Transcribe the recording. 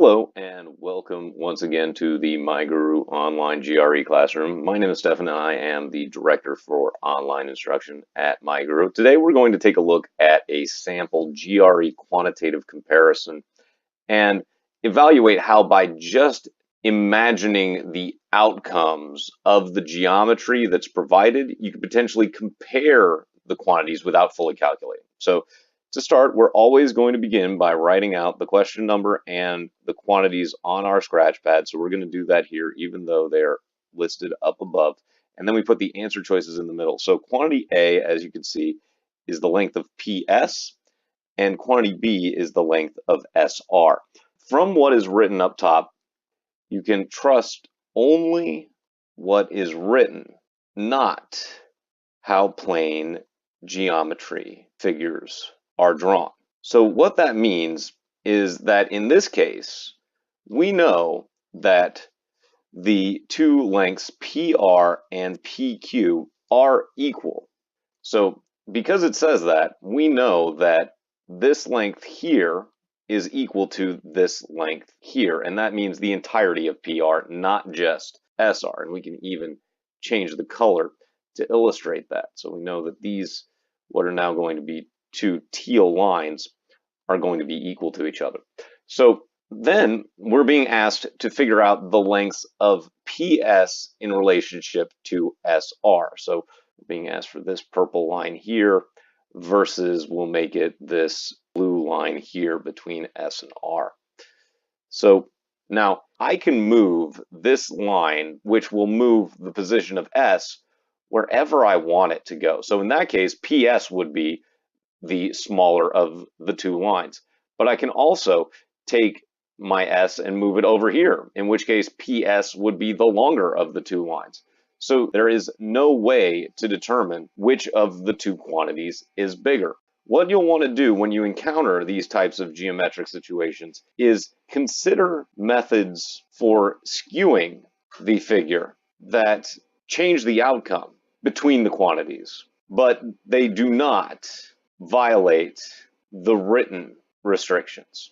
Hello and welcome once again to the MyGuru online GRE classroom. My name is Stefan and I am the director for online instruction at MyGuru. Today we're going to take a look at a sample GRE quantitative comparison and evaluate how by just imagining the outcomes of the geometry that's provided, you could potentially compare the quantities without fully calculating. So to start, we're always going to begin by writing out the question number and the quantities on our scratch pad. So we're going to do that here, even though they're listed up above. And then we put the answer choices in the middle. So quantity A, as you can see, is the length of PS, and quantity B is the length of SR. From what is written up top, you can trust only what is written, not how plane geometry figures are drawn. So what that means is that in this case, we know that the two lengths PR and PQ are equal. So because it says that, we know that this length here is equal to this length here, and that means the entirety of PR, not just SR. And we can even change the color to illustrate that. So we know that these, what are now going to be two teal lines, are going to be equal to each other. So then we're being asked to figure out the lengths of PS in relationship to SR. So we're being asked for this purple line here versus we'll make it this blue line here between S and R. So now I can move this line, which will move the position of S wherever I want it to go. So in that case, PS would be the smaller of the two lines. But I can also take my S and move it over here, in which case PS would be the longer of the two lines. So there is no way to determine which of the two quantities is bigger. What you'll want to do when you encounter these types of geometric situations is consider methods for skewing the figure that change the outcome between the quantities, but they do not violate the written restrictions.